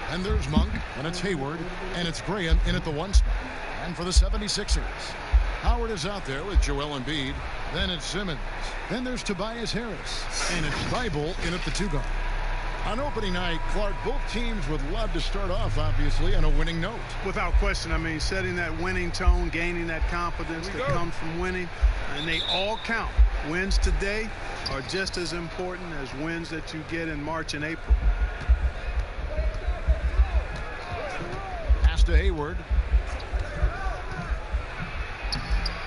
And there's Monk, and it's Hayward, and it's Graham in at the 1 spot. And for the 76ers, Howard is out there with Joel Embiid. Then it's Simmons. Then there's Tobias Harris, and it's Thibault in at the 2 guard. On opening night, Clark, both teams would love to start off, obviously, on a winning note. Without question. I mean, setting that winning tone, gaining that confidence that comes from winning, and they all count. Wins today are just as important as wins that you get in March and April. Pass to Hayward.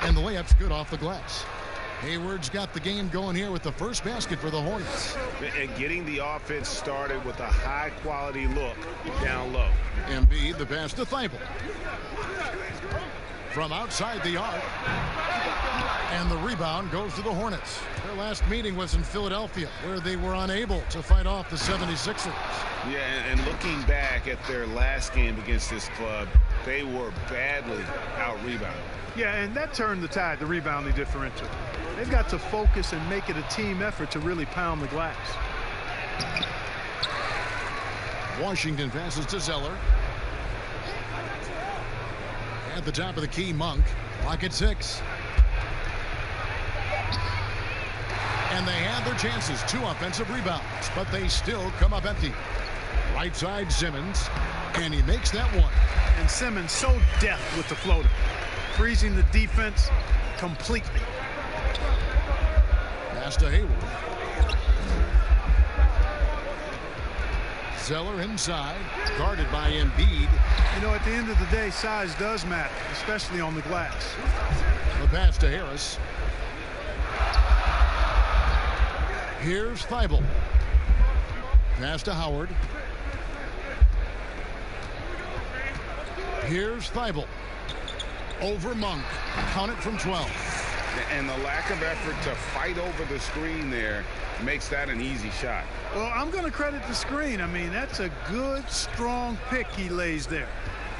And the layup's good off the glass. Hayward's got the game going here with the first basket for the Hornets. And getting the offense started with a high-quality look down low. Embiid, the pass to Thibault. From outside the arc. And the rebound goes to the Hornets. Their last meeting was in Philadelphia, where they were unable to fight off the 76ers. Yeah, and looking back at their last game against this club, they were badly out-rebounded. Yeah, and that turned the tide, the rebounding differential. They've got to focus and make it a team effort to really pound the glass. Washington passes to Zeller. At the top of the key, Monk. Clock at 6. And they had their chances. 2 offensive rebounds, but they still come up empty. Right side, Simmons. And he makes that one. And Simmons so deft with the floater. Freezing the defense completely. Pass to Hayward. Zeller inside, guarded by Embiid. You know, at the end of the day, size does matter, especially on the glass. The pass to Harris. Here's Thibault. Pass to Howard. Here's Thibault. Over Monk. Count it from 12. And the lack of effort to fight over the screen there makes that an easy shot. Well, I'm going to credit the screen. I mean, that's a good, strong pick he lays there.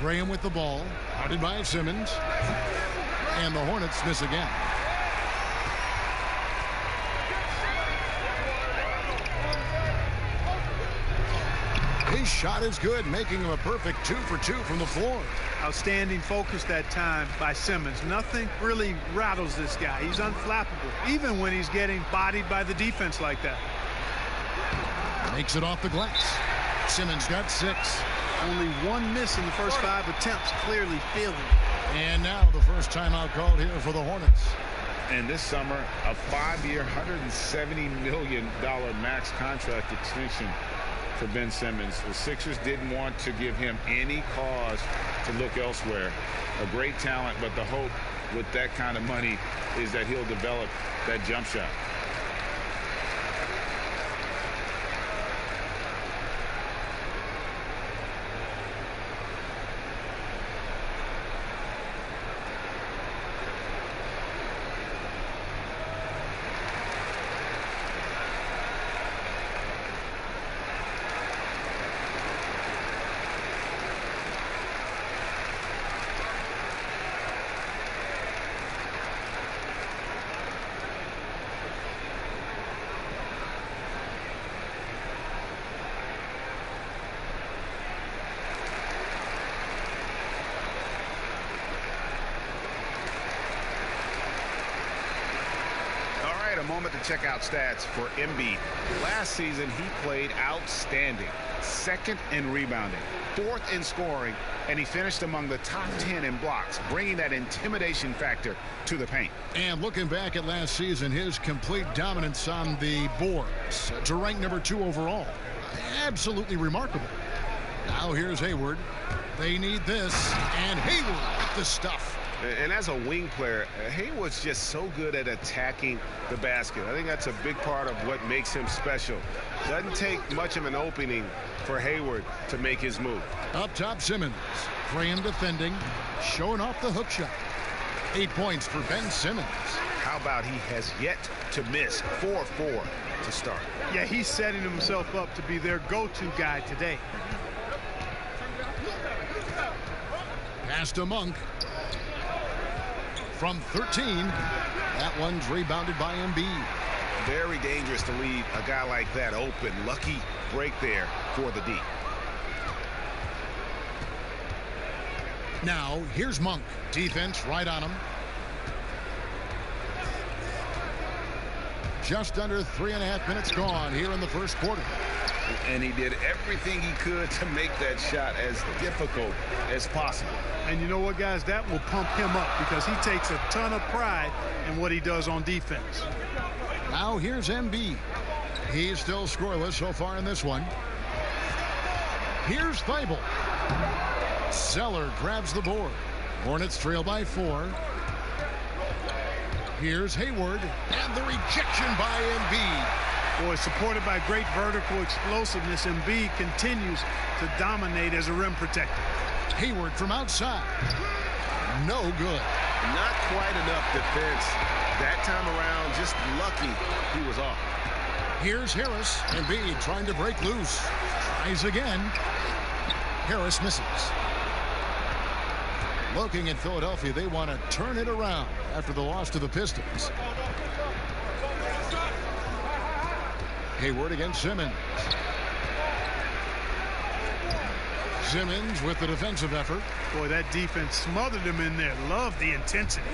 Graham with the ball. Guarded by Simmons. And the Hornets miss again. His shot is good, making him a perfect 2 for 2 from the floor. Outstanding focus that time by Simmons. Nothing really rattles this guy. He's unflappable, even when he's getting bodied by the defense like that. Makes it off the glass. Simmons got 6. Only 1 miss in the first 5 attempts. Clearly feeling it. And now the first timeout called here for the Hornets. And this summer, a 5-year, $170 million max contract extension for Ben Simmons. The Sixers didn't want to give him any cause to look elsewhere. A great talent, but the hope with that kind of money is that he'll develop that jump shot. A moment to check out stats for Embiid. Last season, he played outstanding. 2nd in rebounding, 4th in scoring, and he finished among the top 10 in blocks, bringing that intimidation factor to the paint. And looking back at last season, his complete dominance on the boards to rank number 2 overall. Absolutely remarkable. Now here's Hayward. They need this, and Hayward with the stuff. And as a wing player, Hayward's just so good at attacking the basket. I think that's a big part of what makes him special. Doesn't take much of an opening for Hayward to make his move. Up top, Simmons. Graham defending, showing off the hook shot. 8 points for Ben Simmons. How about he has yet to miss 4-4 to start? Yeah, he's setting himself up to be their go-to guy today. Pass to Monk. From 13, that one's rebounded by Embiid. Very dangerous to leave a guy like that open. Lucky break there for the D. Now, here's Monk. Defense right on him. Just under 3.5 minutes gone here in the first quarter. And he did everything he could to make that shot as difficult as possible. And you know what, guys? That will pump him up because he takes a ton of pride in what he does on defense. Now here's Embiid. He's still scoreless so far in this one. Here's Thibault. Zeller grabs the board. Hornets trail by 4. Here's Hayward, and the rejection by Embiid. Boy, supported by great vertical explosiveness, Embiid continues to dominate as a rim protector. Hayward from outside. No good. Not quite enough defense. That time around, just lucky he was off. Here's Harris. Embiid trying to break loose. Tries again. Harris misses. Looking at Philadelphia, they want to turn it around after the loss to the Pistons. Hayward against Simmons. Simmons with the defensive effort. Boy, that defense smothered him in there. Love the intensity.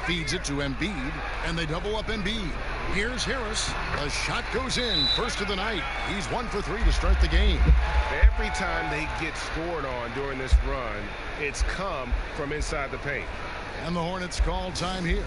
Feeds it to Embiid, and they double up Embiid. Here's Harris. The shot goes in. First of the night. He's 1 for 3 to start the game. Every time they get scored on during this run, it's come from inside the paint. And the Hornets call time here.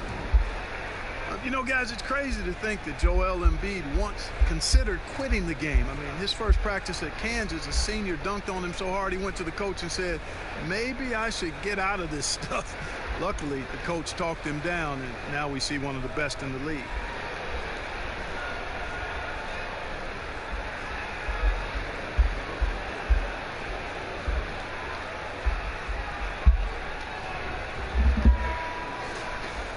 You know, guys, it's crazy to think that Joel Embiid once considered quitting the game. I mean, his first practice at Kansas, a senior dunked on him so hard he went to the coach and said, maybe I should get out of this stuff. Luckily, the coach talked him down, and now we see one of the best in the league.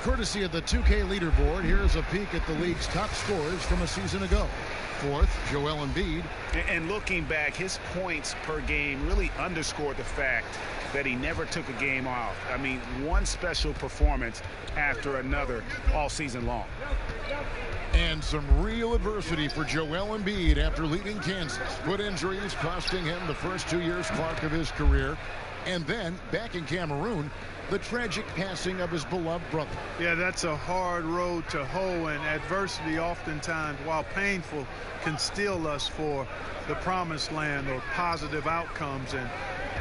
Courtesy of the 2K leaderboard, here's a peek at the league's top scorers from a season ago. Fourth, Joel Embiid. And looking back, his points per game really underscored the fact that he never took a game off. I mean, one special performance after another all season long. And some real adversity for Joel Embiid after leaving Kansas. Foot injuries costing him the first 2 years mark of his career. And then, back in Cameroon, the tragic passing of his beloved brother. Yeah, that's a hard road to hoe, and adversity oftentimes, while painful, can steal us for the promised land or positive outcomes. And,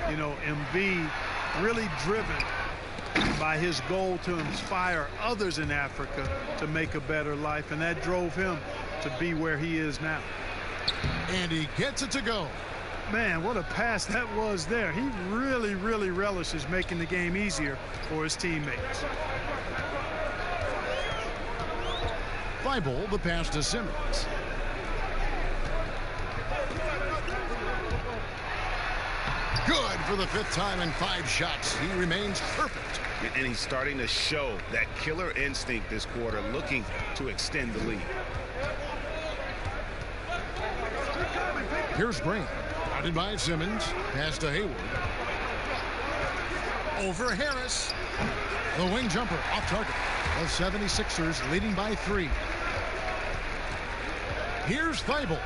you know, Embiid really driven by his goal to inspire others in Africa to make a better life, and that drove him to be where he is now. And he gets it to go. Man, what a pass that was there. He really, really relishes making the game easier for his teammates. Thibault, the pass to Simmons. Good for the 5th time in 5 shots. He remains perfect. And he's starting to show that killer instinct this quarter, looking to extend the lead. Here's Green. Guarded by Simmons. Pass to Hayward. Over Harris. The wing jumper off target. The 76ers leading by 3. Here's Thibault.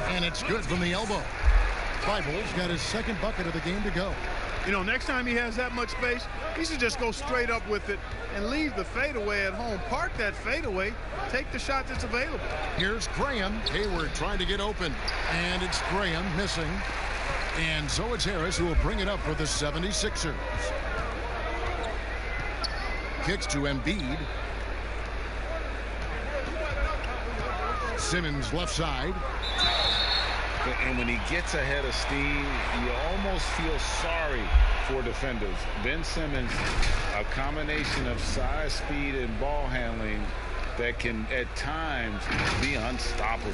And it's good from the elbow. Thibault's got his 2nd bucket of the game to go. You know, next time he has that much space, he should just go straight up with it and leave the fadeaway at home. Park that fadeaway. Take the shot that's available. Here's Graham. Hayward trying to get open. And it's Graham missing. And so it's Harris who will bring it up for the 76ers. Kicks to Embiid. Simmons left side. And when he gets ahead of steam, you almost feel sorry for defenders. Ben Simmons, a combination of size, speed, and ball handling that can at times be unstoppable.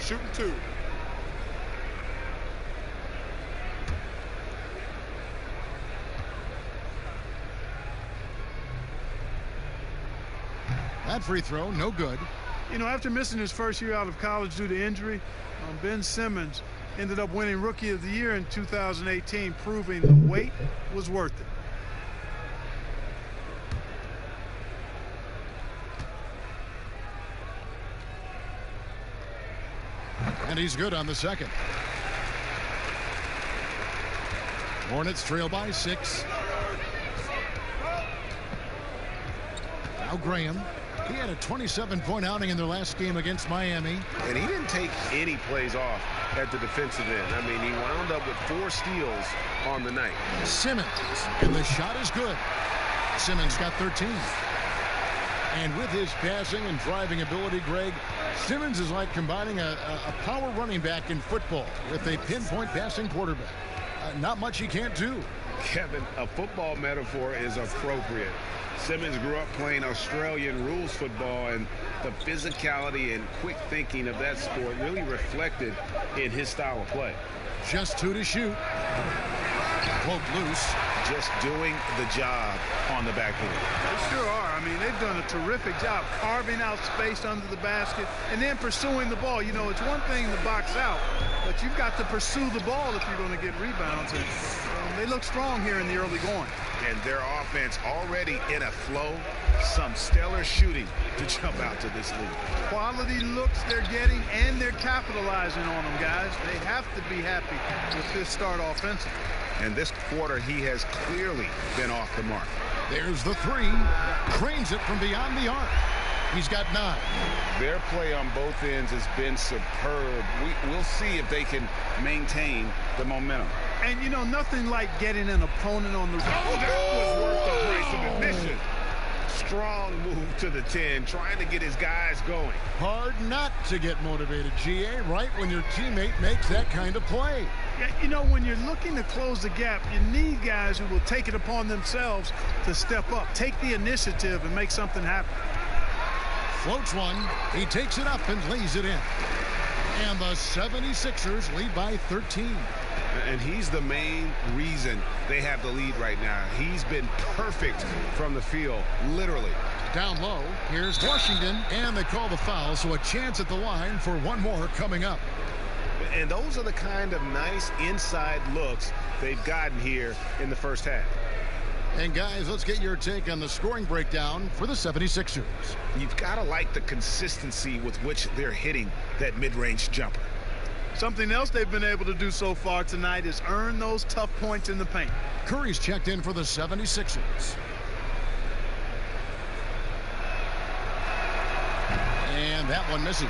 Shooting 2. That free throw, no good. You know, after missing his first year out of college due to injury, Ben Simmons ended up winning Rookie of the Year in 2018, proving the wait was worth it. And he's good on the second. Hornets trail by 6. Now Graham. He had a 27-point outing in their last game against Miami. And he didn't take any plays off at the defensive end. I mean, he wound up with 4 steals on the night. Simmons, and the shot is good. Simmons got 13. And with his passing and driving ability, Greg, Simmons is like combining a power running back in football with a pinpoint passing quarterback. Not much he can't do. Kevin, a football metaphor is appropriate. Simmons grew up playing Australian rules football, and the physicality and quick thinking of that sport really reflected in his style of play. Just 2 to shoot. Quote loose. Just doing the job on the backboard. They sure are. I mean, they've done a terrific job carving out space under the basket and then pursuing the ball. You know, it's one thing to box out, but you've got to pursue the ball if you're going to get rebounds. And they look strong here in the early going. And their offense already in a flow. Some stellar shooting to jump out to this league. Quality looks they're getting, and they're capitalizing on them, guys. They have to be happy with this start offensively. And this quarter, he has clearly been off the mark. There's the 3. Cranes it from beyond the arc. He's got 9. Their play on both ends has been superb. We'll see if they can maintain the momentum. And, you know, nothing like getting an opponent on the... Oh, that was worth the price of admission. Strong move to the 10, trying to get his guys going. Hard not to get motivated, GA, right when your teammate makes that kind of play. Yeah, you know, when you're looking to close the gap, you need guys who will take it upon themselves to step up, take the initiative, and make something happen. Floats one. He takes it up and lays it in. And the 76ers lead by 13. And he's the main reason they have the lead right now. He's been perfect from the field, literally. Down low, here's Washington, and they call the foul, so a chance at the line for one more coming up. And those are the kind of nice inside looks they've gotten here in the first half. And guys, let's get your take on the scoring breakdown for the 76ers. You've got to like the consistency with which they're hitting that mid-range jumper. Something else they've been able to do so far tonight is earn those tough points in the paint. Curry's checked in for the 76ers. And that one misses.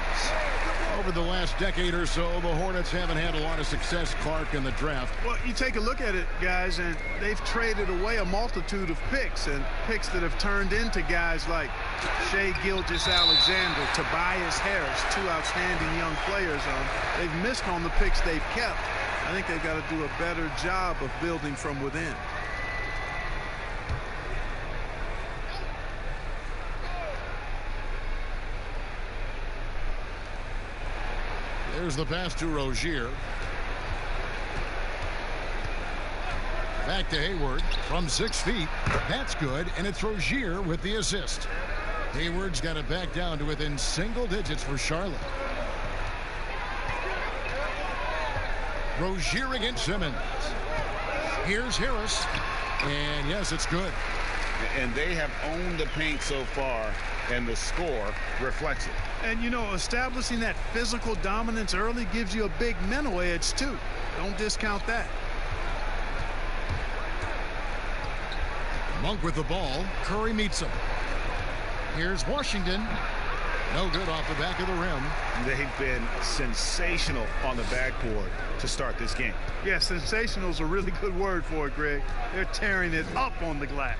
Over the last decade or so, the Hornets haven't had a lot of success, Clark, in the draft. Well, you take a look at it, guys, and they've traded away a multitude of picks, and picks that have turned into guys like Shai Gilgeous-Alexander, Tobias Harris, 2 outstanding young players. They've missed on the picks they've kept. I think they've got to do a better job of building from within. There's the pass to Rozier. Back to Hayward from 6 feet. That's good, and it's Rozier with the assist. Hayward's got it back down to within single digits for Charlotte. Rozier against Simmons. Here's Harris, and yes, it's good. And they have owned the paint so far, and the score reflects it. And, you know, establishing that physical dominance early gives you a big mental edge, too. Don't discount that. Monk with the ball. Curry meets him. Here's Washington. No good off the back of the rim. They've been sensational on the backboard to start this game. Yeah, sensational is a really good word for it, Greg. They're tearing it up on the glass.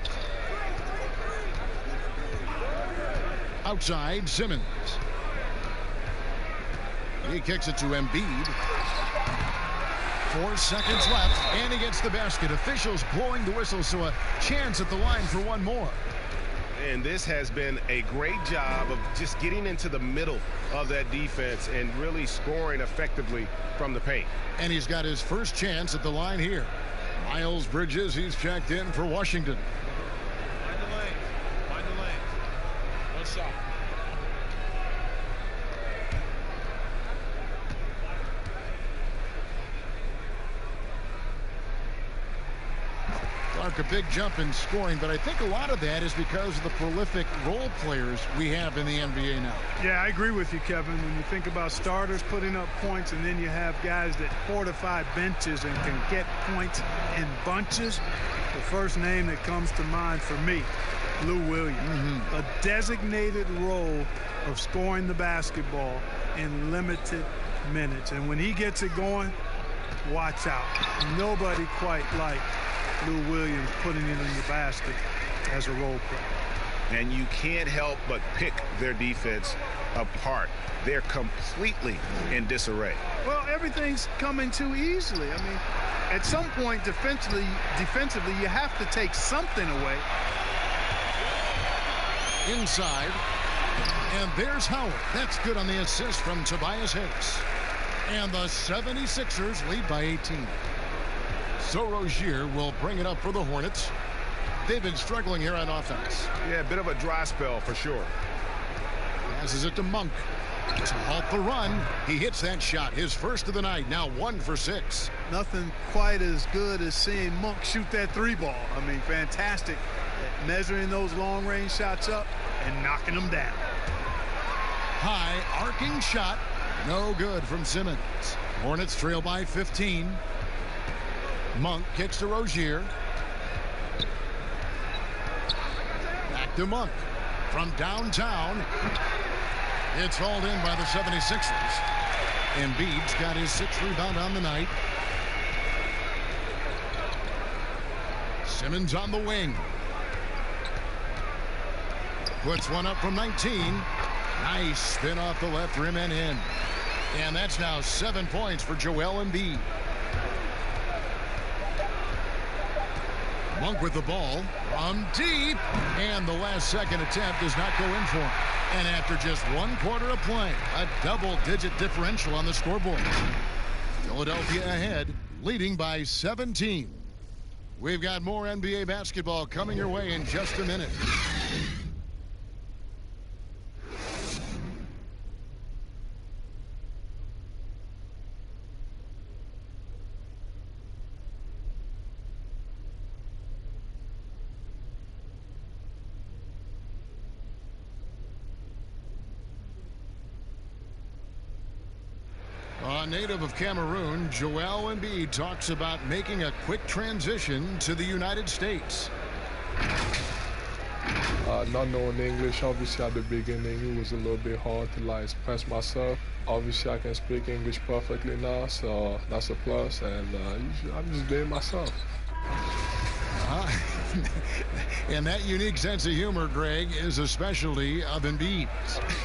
Outside, Simmons. He kicks it to Embiid. 4 seconds left, and he gets the basket. Officials blowing the whistle, so a chance at the line for one more. And this has been a great job of just getting into the middle of that defense and really scoring effectively from the paint. And he's got his first chance at the line here. Miles Bridges, he's checked in for Washington. Find the lane. Find the lane. One shot. mark a big jump in scoring, but I think a lot of that is because of the prolific role players we have in the NBA now. Yeah, I agree with you, Kevin. When you think about starters putting up points, and then you have guys that fortify benches and can get points in bunches, the first name that comes to mind for me, Lou Williams. A designated role of scoring the basketball in limited minutes. And when he gets it going, watch out. Nobody quite like Lou Williams putting it in the basket as a role player. And you can't help but pick their defense apart. They're completely in disarray. Well, everything's coming too easily. I mean, at some point defensively, you have to take something away. Inside. And there's Howard. That's good on the assist from Tobias Harris. And the 76ers lead by 18. So Rozier will bring it up for the Hornets. They've been struggling here on offense. Yeah, a bit of a dry spell for sure. Passes it to Monk to halt the run. He hits that shot, his first of the night, now 1 for 6. Nothing quite as good as seeing Monk shoot that three ball. I mean, fantastic at measuring those long-range shots up and knocking them down. High arcing shot. No good from Simmons. Hornets trail by 15. Monk kicks to Rozier. Back to Monk. From downtown. It's hauled in by the 76ers. Embiid's got his 6th rebound on the night. Simmons on the wing. Puts one up from 19. Nice spin off the left rim and in. And that's now 7 points for Joel Embiid. Monk with the ball from deep. And the last second attempt does not go in for him. And after just 1 quarter of play, a double-digit differential on the scoreboard. Philadelphia ahead, leading by 17. We've got more NBA basketball coming your way in just a minute. A native of Cameroon, Joel Embiid talks about making a quick transition to the United States. Not knowing English, obviously at the beginning it was a little bit hard to like express myself. Obviously I can speak English perfectly now, so that's a plus, and I'm just being myself. And that unique sense of humor, Greg, is a specialty of Embiid.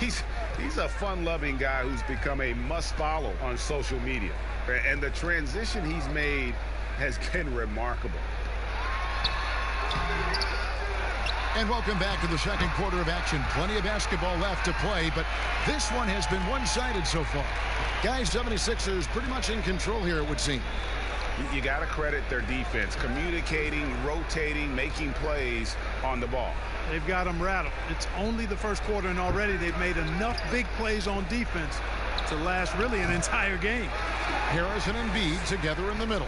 He's a fun-loving guy who's become a must-follow on social media. And the transition he's made has been remarkable. And welcome back to the second quarter of action. Plenty of basketball left to play, but this one has been one-sided so far. Guys, 76ers pretty much in control here, it would seem. You got to credit their defense, communicating, rotating, making plays on the ball. They've got them rattled. It's only the first quarter, and already they've made enough big plays on defense to last really an entire game. Harris and Embiid together in the middle.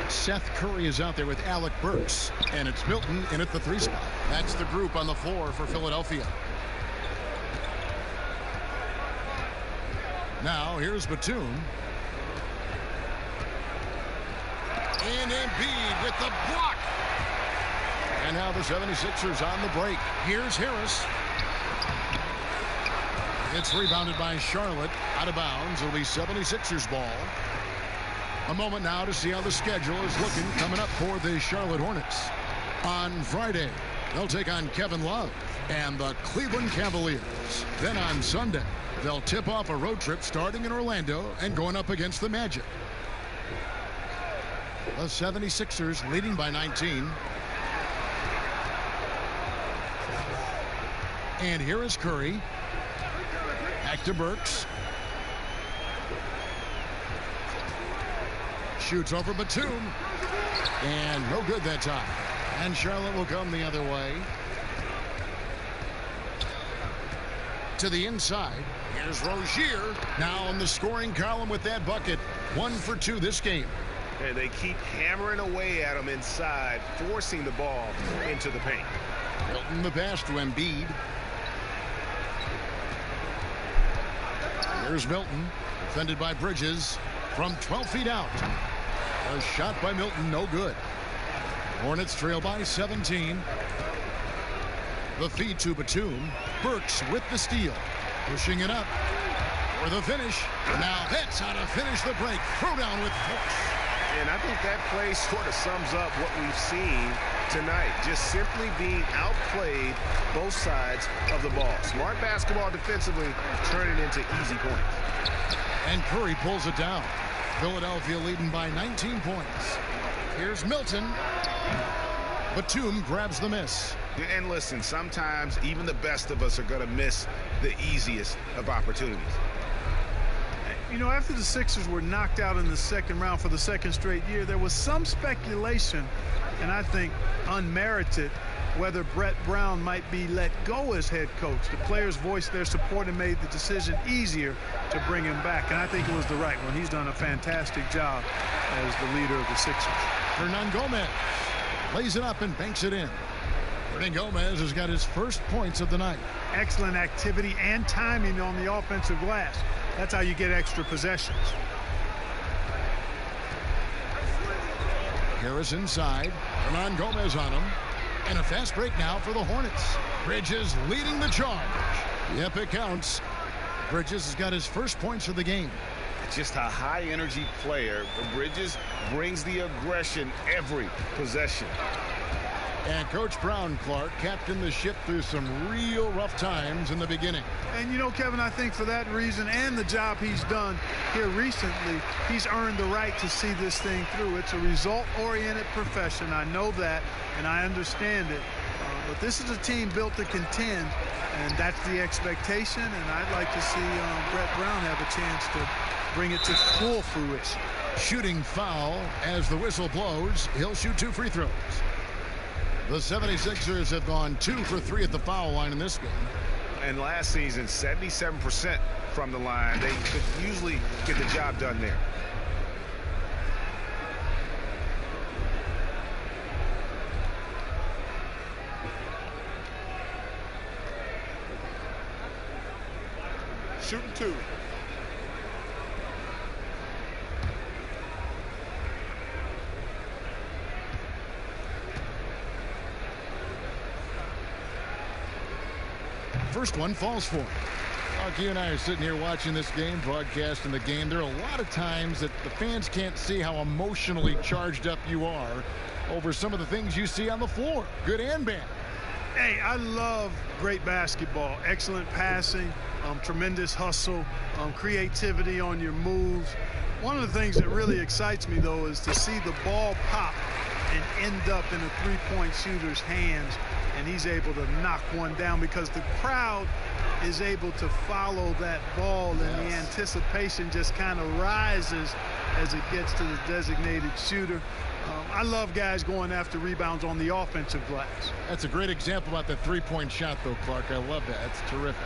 Seth Curry is out there with Alec Burks, and it's Milton in at the 3 spot. That's the group on the floor for Philadelphia. Now here's Batum. And Embiid with the block. And now the 76ers on the break. Here's Harris. It's rebounded by Charlotte. Out of bounds. It'll be 76ers ball. A moment now to see how the schedule is looking coming up for the Charlotte Hornets. On Friday, they'll take on Kevin Love and the Cleveland Cavaliers. Then on Sunday, they'll tip off a road trip starting in Orlando and going up against the Magic. The 76ers leading by 19. And here is Curry. Back to Burks. Shoots over Batum. And no good that time. And Charlotte will come the other way. To the inside. Here's Rozier. Now in the scoring column with that bucket. 1 for 2 this game. And they keep hammering away at him inside, forcing the ball into the paint. Milton the pass to Embiid. Here's Milton, defended by Bridges from 12 feet out. A shot by Milton, no good. Hornets trail by 17. The feed to Batum. Burks with the steal. Pushing it up for the finish. Now that's how to finish the break. Throw down with force. And I think that play sort of sums up what we've seen tonight. Just simply being outplayed both sides of the ball. Smart basketball defensively, turning into easy points. And Curry pulls it down. Philadelphia leading by 19 points. Here's Milton. Batum grabs the miss. And listen, sometimes even the best of us are going to miss the easiest of opportunities. You know, after the Sixers were knocked out in the second round for the second straight year, there was some speculation, and I think unmerited, whether Brett Brown might be let go as head coach. The players voiced their support and made the decision easier to bring him back, and I think it was the right one. He's done a fantastic job as the leader of the Sixers. Hernan Gomez lays it up and banks it in. Hernan Gomez has got his first points of the night. Excellent activity and timing on the offensive glass. That's how you get extra possessions. Harris inside. Hernan Gomez on him. And a fast break now for the Hornets. Bridges leading the charge. Yep, it counts. Bridges has got his first points of the game. Just a high-energy player. Bridges brings the aggression every possession. And Coach Brown, Clark, captained the ship through some real rough times in the beginning. And, you know, Kevin, I think for that reason and the job he's done here recently, he's earned the right to see this thing through. It's a result-oriented profession. I know that, and I understand it. But this is a team built to contend, and that's the expectation. And I'd like to see Brett Brown have a chance to bring it to full fruition. Shooting foul as the whistle blows. He'll shoot 2 free throws. The 76ers have gone 2 for 3 at the foul line in this game. And last season, 77% from the line. They could usually get the job done there. Shooting 2. First one falls for him. Mark, you and I are sitting here watching this game, broadcasting the game. There are a lot of times that the fans can't see how emotionally charged up you are over some of the things you see on the floor, good and bad. Hey, I love great basketball. Excellent passing, tremendous hustle, creativity on your moves. One of the things that really excites me, though, is to see the ball pop and end up in a three-point shooter's hands, and he's able to knock one down because the crowd is able to follow that ball, and the anticipation just kind of rises as it gets to the designated shooter. I love guys going after rebounds on the offensive glass. That's a great example about the three-point shot, though, Clark. I love that. It's terrific.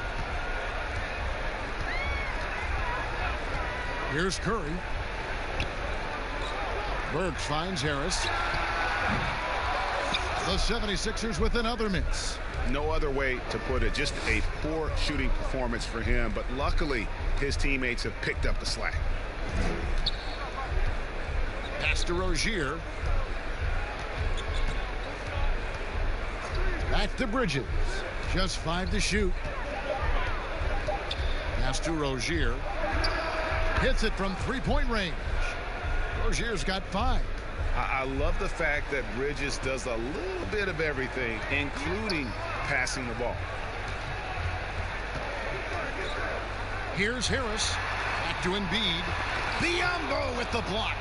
Here's Curry. Burks finds Harris. The 76ers with another miss. No other way to put it. Just a poor shooting performance for him. But luckily, his teammates have picked up the slack. Pass to Rozier. Back to Bridges. Just 5 to shoot. Pass to Rozier. Hits it from three-point range. Rozier's got 5. I love the fact that Bridges does a little bit of everything, including passing the ball. Here's Harris. Back to Embiid. Biyombo with the block.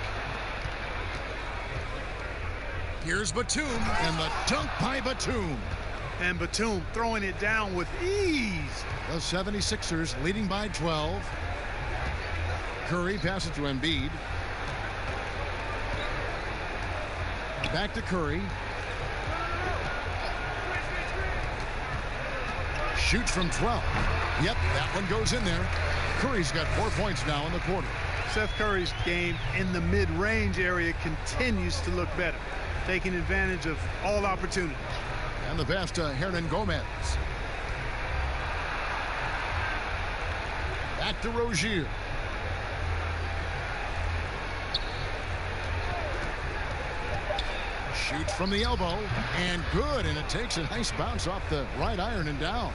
Here's Batum, and the dunk by Batum. And Batum throwing it down with ease. The 76ers leading by 12. Curry passes to Embiid. Back to Curry. Shoots from 12. Yep, that one goes in there. Curry's got 4 points now in the quarter. Seth Curry's game in the mid-range area continues to look better, taking advantage of all opportunities. And the pass to Hernan Gomez. Back to Rozier. Shoots from the elbow, and good, and it takes a nice bounce off the right iron and down.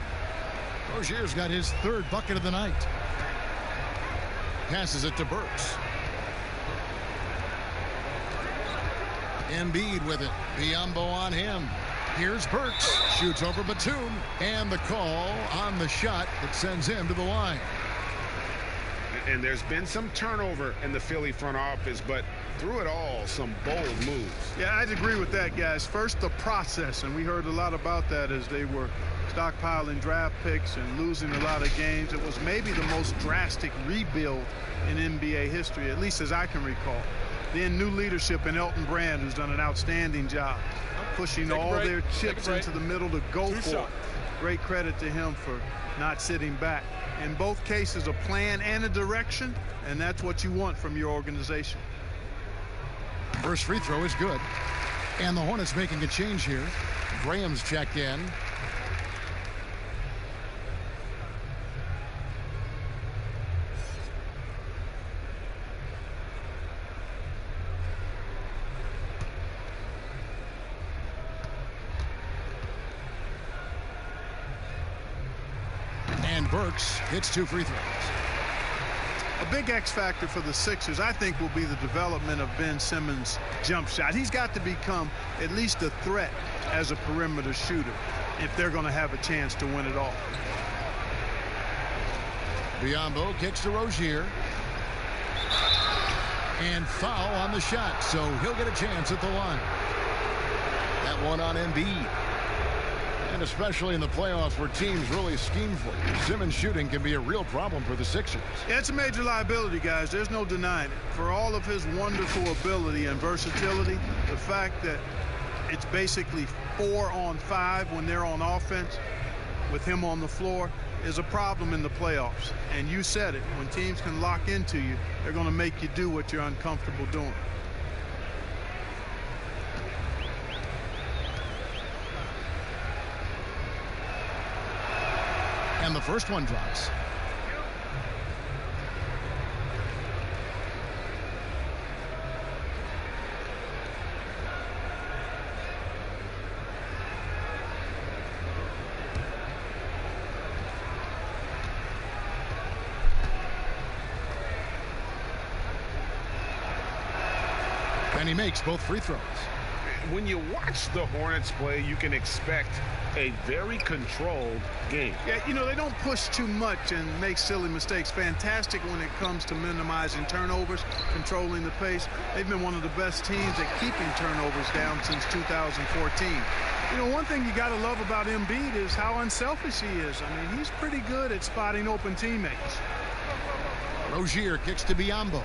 Rozier's got his third bucket of the night. Passes it to Burks. Embiid with it. Biyombo on him. Here's Burks. Shoots over Batum, and the call on the shot that sends him to the line. And there's been some turnover in the Philly front office, but through it all, some bold moves. Yeah, I'd agree with that, guys. First, the process, and we heard a lot about that as they were stockpiling draft picks and losing a lot of games. It was maybe the most drastic rebuild in NBA history, at least as I can recall. Then new leadership in Elton Brand, who's done an outstanding job pushing all their chips into the middle to go for it. Great credit to him for not sitting back. In both cases, a plan and a direction, and that's what you want from your organization. First free throw is good. And the Hornets making a change here. Graham's checked in. And Burks hits 2 free throws. A big X factor for the Sixers, I think, will be the development of Ben Simmons' jump shot. He's got to become at least a threat as a perimeter shooter if they're going to have a chance to win it all. Biyombo kicks to Rozier. And foul on the shot, so he'll get a chance at the line. That one on Embiid. And especially in the playoffs where teams really scheme for you, Simmons shooting can be a real problem for the Sixers. Yeah, it's a major liability, guys. There's no denying it. For all of his wonderful ability and versatility, the fact that it's basically 4 on 5 when they're on offense with him on the floor is a problem in the playoffs. And you said it. When teams can lock into you, they're going to make you do what you're uncomfortable doing. And the first one drops. And he makes both free throws. When you watch the Hornets play, you can expect a very controlled game. Yeah, you know, they don't push too much and make silly mistakes. Fantastic when it comes to minimizing turnovers, controlling the pace. They've been one of the best teams at keeping turnovers down since 2014. You know, one thing you got to love about Embiid is how unselfish he is. I mean, he's pretty good at spotting open teammates. Rozier kicks to Biyombo.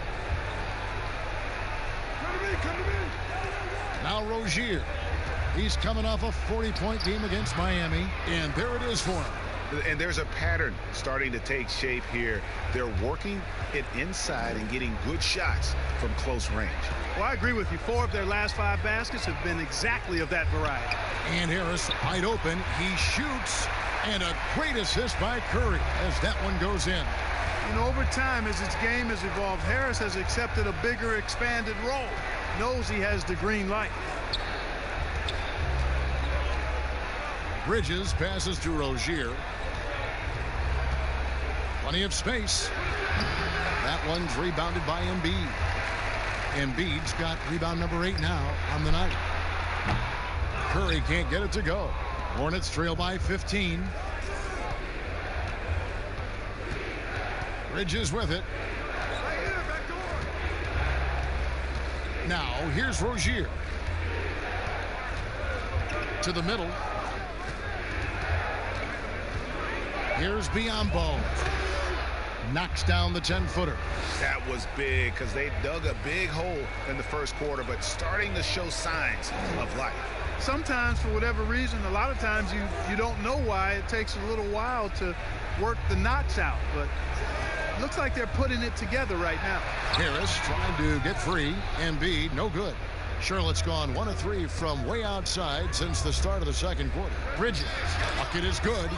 Now Rozier. He's coming off a 40-point game against Miami, and there it is for him. And there's a pattern starting to take shape here. They're working it inside and getting good shots from close range. Well, I agree with you. 4 of their last 5 baskets have been exactly of that variety. And Harris wide open. He shoots, and a great assist by Curry as that one goes in. You know, over time, as his game has evolved, Harris has accepted a bigger, expanded role. Knows he has the green light. Bridges passes to Rozier. Plenty of space. That one's rebounded by Embiid. Embiid's got rebound number 8 now on the night. Curry can't get it to go. Hornets trail by 15. Bridges with it. Now here's Rozier. To the middle. Here's Biyombo. Knocks down the 10-footer. That was big because they dug a big hole in the first quarter, but starting to show signs of life. Sometimes, for whatever reason, a lot of times you don't know why. It takes a little while to work the knots out, but looks like they're putting it together right now. Harris trying to get free. Embiid, no good. Charlotte's gone 1 of 3 from way outside since the start of the second quarter. Bridges, bucket is good.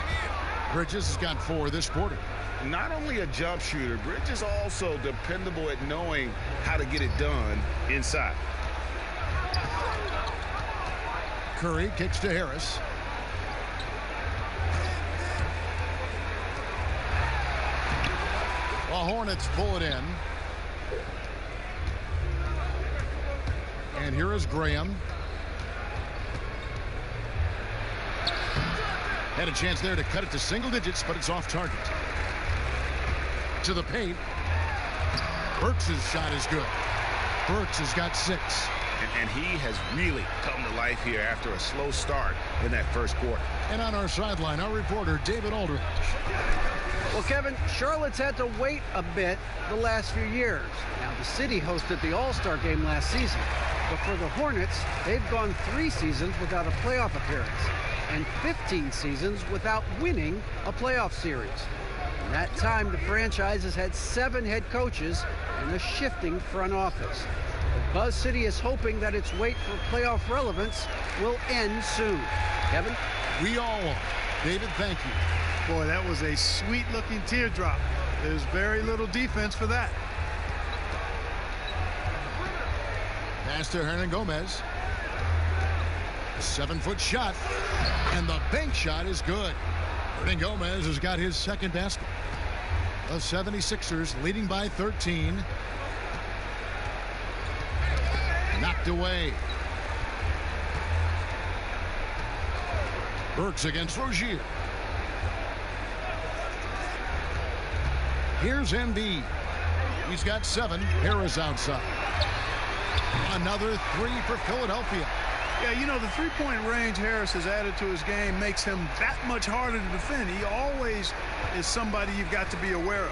Bridges has got 4 this quarter. Not only a jump shooter, Bridges also dependable at knowing how to get it done inside. Curry kicks to Harris. The Hornets pull it in. And here is Graham. Had a chance there to cut it to single digits, but it's off target. To the paint. Burks' shot is good. Burks has got 6. And he has really come to life here after a slow start in that first quarter. And on our sideline, our reporter, David Aldridge. Well, Kevin, Charlotte's had to wait a bit the last few years. Now, the city hosted the All-Star game last season. But for the Hornets, they've gone 3 seasons without a playoff appearance and 15 seasons without winning a playoff series. In that time, the franchise has had 7 head coaches and a shifting front office. But Buzz City is hoping that its wait for playoff relevance will end soon. Kevin? We all will. David, thank you. Boy, that was a sweet-looking teardrop. There's very little defense for that. Pass to Hernan Gomez. 7-foot shot. And the bank shot is good. Hernan Gomez has got his second basket. The 76ers leading by 13. Knocked away. Burks against Rozier. Here's Embiid. He's got 7. Harris outside. Another 3 for Philadelphia. Yeah, you know, the three-point range Harris has added to his game makes him that much harder to defend. He always is somebody you've got to be aware of.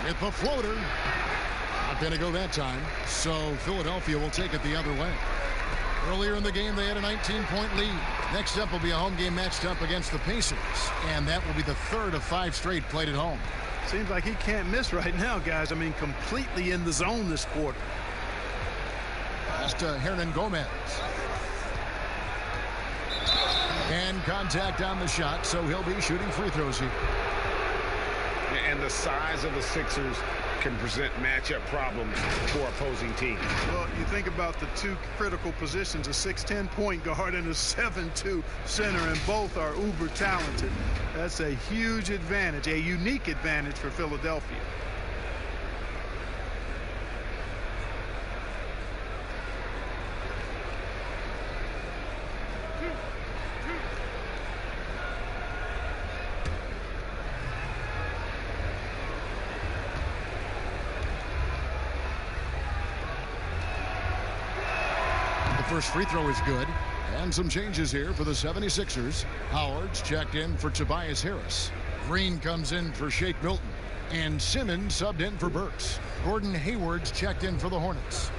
With the floater. Not going to go that time. So Philadelphia will take it the other way. Earlier in the game, they had a 19-point lead. Next up will be a home game matched up against the Pacers. And that will be the 3rd of 5 straight played at home. Seems like he can't miss right now, guys. I mean, completely in the zone this quarter. Pass to Hernan Gomez. And contact on the shot, so he'll be shooting free throws here. And the size of the Sixers can present matchup problems for opposing teams. Well, you think about the 2 critical positions, a 6'10" point guard and a 7'2" center, and both are uber talented. That's a huge advantage, a unique advantage for Philadelphia. First free throw is good. And some changes here for the 76ers. Howard's checked in for Tobias Harris. Green comes in for Shake Milton. And Simmons subbed in for Burks. Gordon Hayward's checked in for the Hornets.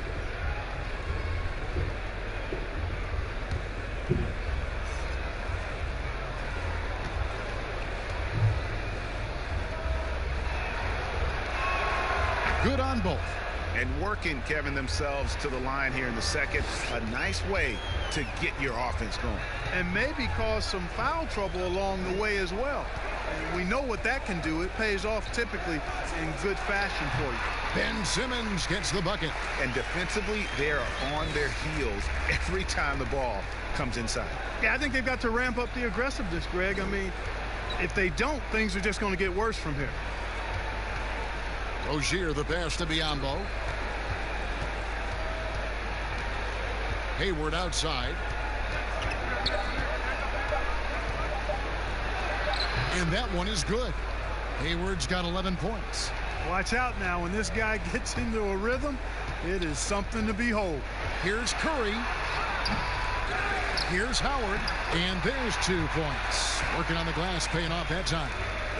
Good on both. And working, Kevin, themselves to the line here in the second. A nice way to get your offense going. And maybe cause some foul trouble along the way as well. And we know what that can do. It pays off typically in good fashion for you. Ben Simmons gets the bucket. And defensively, they're on their heels every time the ball comes inside. Yeah, I think they've got to ramp up the aggressiveness, Greg. I mean, if they don't, things are just going to get worse from here. Rozier, the pass to Biyombo. Hayward outside. And that one is good. Hayward's got 11 points. Watch out now. When this guy gets into a rhythm, it is something to behold. Here's Curry. Here's Howard. And there's 2 points. Working on the glass, paying off that time.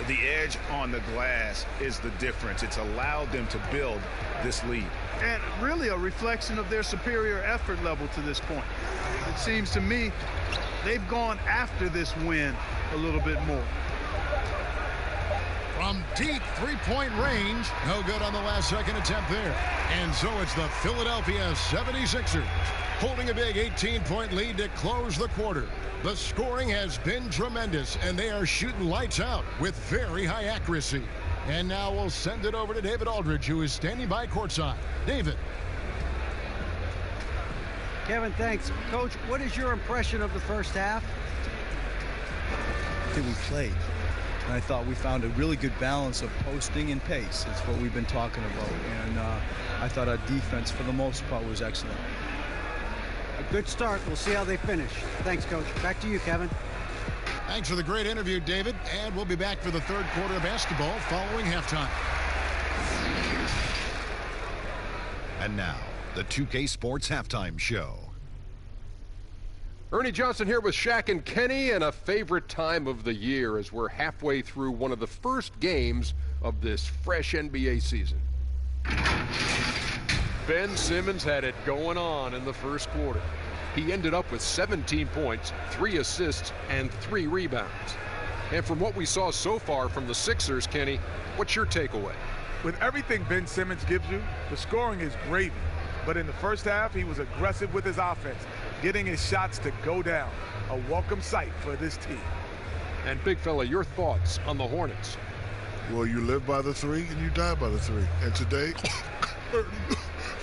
The edge on the glass is the difference. It's allowed them to build this lead. And really a reflection of their superior effort level to this point. It seems to me they've gone after this win a little bit more. From deep three-point range. No good on the last second attempt there. And so it's the Philadelphia 76ers holding a big 18-point lead to close the quarter. The scoring has been tremendous, and they are shooting lights out with very high accuracy. And now we'll send it over to David Aldridge, who is standing by courtside. David. Kevin, thanks. Coach, what is your impression of the first half? I think we played. And I thought we found a really good balance of posting and pace. That's what we've been talking about. And I thought our defense, for the most part, was excellent. A good start. We'll see how they finish. Thanks, Coach. Back to you, Kevin. Thanks for the great interview, David. And we'll be back for the third quarter of basketball following halftime. And now, the 2K Sports Halftime Show. Ernie Johnson here with Shaq and Kenny, and a favorite time of the year as we're halfway through one of the first games of this fresh NBA season. Ben Simmons had it going on in the first quarter. He ended up with 17 points, 3 assists, and 3 rebounds. And from what we saw so far from the Sixers, Kenny, what's your takeaway? With everything Ben Simmons gives you, the scoring is gravy. But in the first half, he was aggressive with his offense, getting his shots to go down. A welcome sight for this team. And big fella, your thoughts on the Hornets? Well, you live by the 3 and you die by the 3. And today,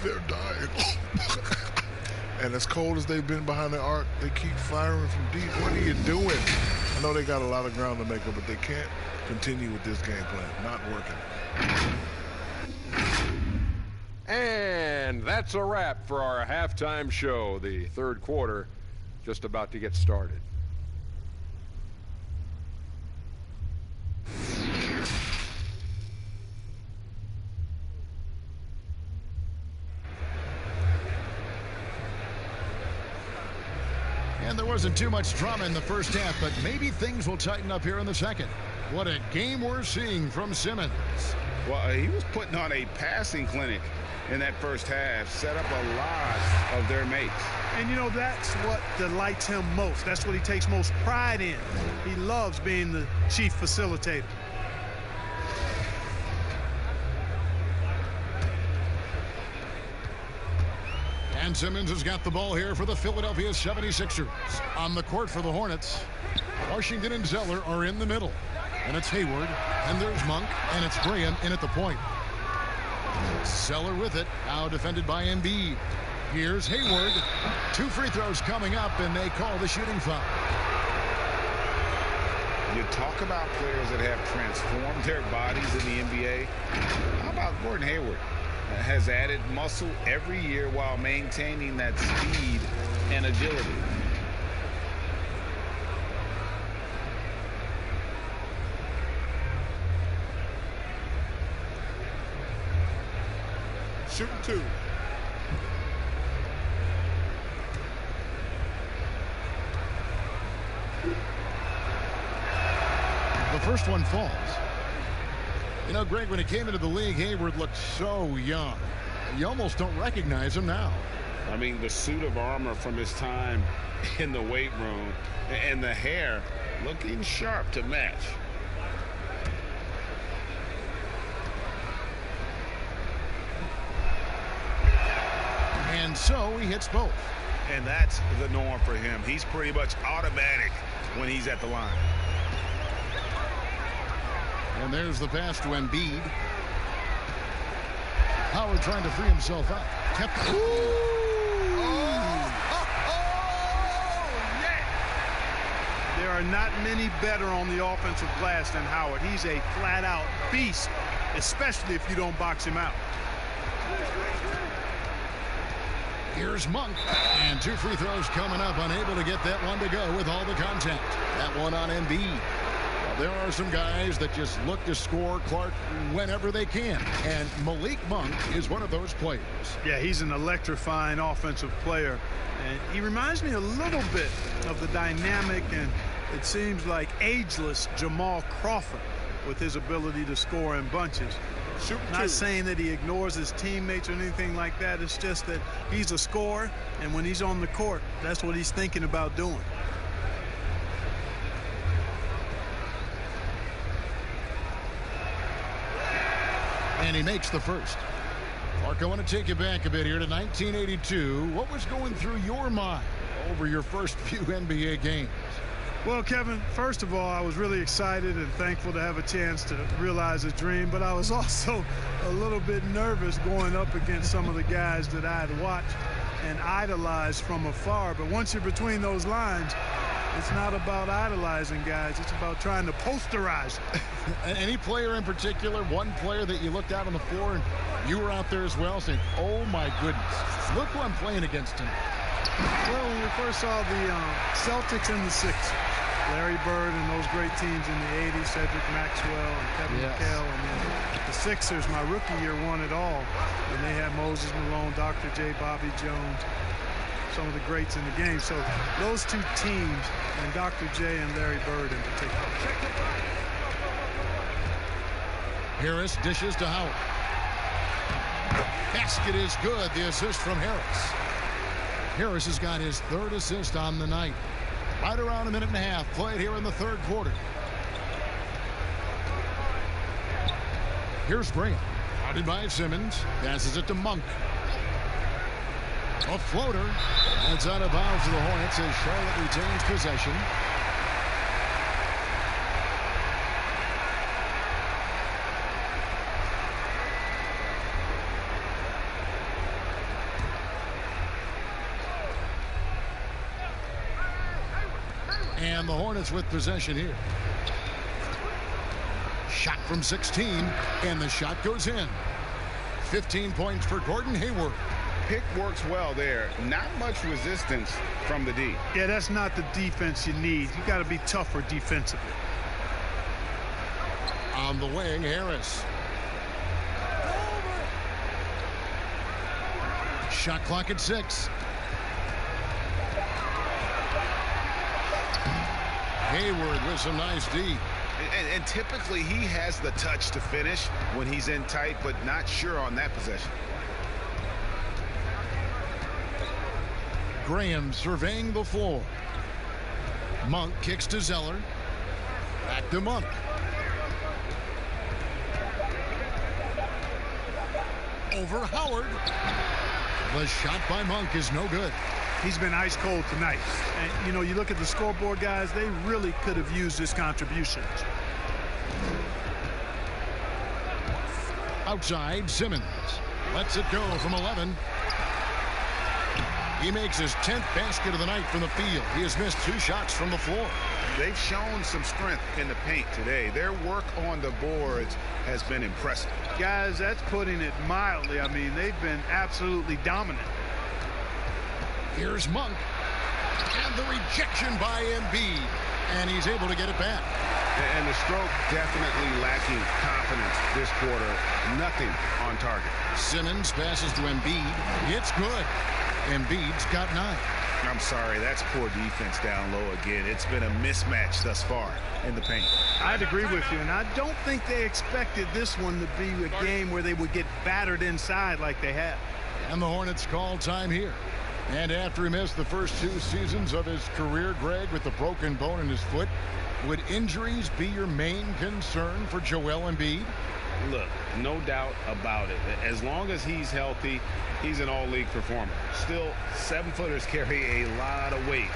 they're dying. And as cold as they've been behind the arc, they keep firing from deep. What are you doing? I know they got a lot of ground to make up, but they can't continue with this game plan. Not working. And that's a wrap for our halftime show. The third quarter just about to get started. And there wasn't too much drama in the first half, but maybe things will tighten up here in the second. What a game we're seeing from Simmons. Well, he was putting on a passing clinic in that first half, set up a lot of their mates. And, you know, that's what delights him most. That's what he takes most pride in. He loves being the chief facilitator. And Simmons has got the ball here for the Philadelphia 76ers. On the court for the Hornets, Washington and Zeller are in the middle. And it's Hayward, and there's Monk, and it's Graham in at the point. Zeller with it, now defended by Embiid. Here's Hayward. 2 free throws coming up, and they call the shooting foul. You talk about players that have transformed their bodies in the NBA. How about Gordon Hayward? Has added muscle every year while maintaining that speed and agility. Shooting 2. The first one falls. You know, Greg, when he came into the league, Hayward looked so young. You almost don't recognize him now. I mean, the suit of armor from his time in the weight room and the hair looking sharp to match. And so he hits both. And that's the norm for him. He's pretty much automatic when he's at the line. And there's the pass to Embiid. Howard trying to free himself up. Kept. There are not many better on the offensive glass than Howard. He's a flat-out beast, especially if you don't box him out. Here's Monk. And 2 free throws coming up. Unable to get that one to go with all the contact. That one on Embiid. There are some guys that just look to score Clark whenever they can. And Malik Monk is one of those players. Yeah, he's an electrifying offensive player. And he reminds me a little bit of the dynamic and it seems like ageless Jamal Crawford with his ability to score in bunches. Not saying that he ignores his teammates or anything like that. It's just that he's a scorer, and when he's on the court, that's what he's thinking about doing. And he makes the first. Mark, I want to take you back a bit here to 1982. What was going through your mind over your first few NBA games? Well, Kevin, first of all, I was really excited and thankful to have a chance to realize a dream, but I was also a little bit nervous going up against some of the guys that I had watched and idolized from afar. But once you're between those lines, it's not about idolizing guys. It's about trying to posterize them. Any player in particular, one player that you looked out on the floor and you were out there as well saying, oh, my goodness, look who I'm playing against tonight? Well, when we first saw the Celtics and the Sixers, Larry Bird and those great teams in the 80s, Cedric Maxwell and Kevin McHale, and then the Sixers, my rookie year, won it all. And they had Moses Malone, Dr. J, Bobby Jones, some of the greats in the game. So those two teams, and Dr. J and Larry Bird in particular. Harris dishes to Howard. Basket is good. The assist from Harris. Harris has got his third assist on the night. Right around a minute and a half played here in the third quarter. Here's Graham. Guarded by Simmons. Passes it to Monk. A floater. That's out of bounds to the Hornets as Charlotte retains possession. And the Hornets with possession here. Shot from 16, and the shot goes in. 15 points for Gordon Hayward. Pick works well there. Not much resistance from the D. Yeah, that's not the defense you need. You got to be tougher defensively. On the wing, Harris. Shot clock at 6. Hayward with some nice D. And typically he has the touch to finish when he's in tight, but not sure on that possession. Graham surveying the floor. Monk kicks to Zeller. Back to Monk. Over Howard. The shot by Monk is no good. He's been ice cold tonight. And, you know, you look at the scoreboard, guys, they really could have used his contributions. Outside, Simmons lets it go from 11. He makes his 10th basket of the night from the field. He has missed 2 shots from the floor. They've shown some strength in the paint today. Their work on the boards has been impressive. Guys, that's putting it mildly. I mean, they've been absolutely dominant. Here's Monk. And the rejection by Embiid. And he's able to get it back. And the stroke definitely lacking confidence this quarter. Nothing on target. Simmons passes to Embiid. It's good. Embiid's got 9. I'm sorry, that's poor defense down low again. It's been a mismatch thus far in the paint. I'd agree with you, and I don't think they expected this one to be a game where they would get battered inside like they have. And the Hornets call time here. And after he missed the first 2 seasons of his career, Greg, with a broken bone in his foot, would injuries be your main concern for Joel Embiid? Look, no doubt about it. As long as he's healthy, he's an all-league performer. Still, 7-footers carry a lot of weight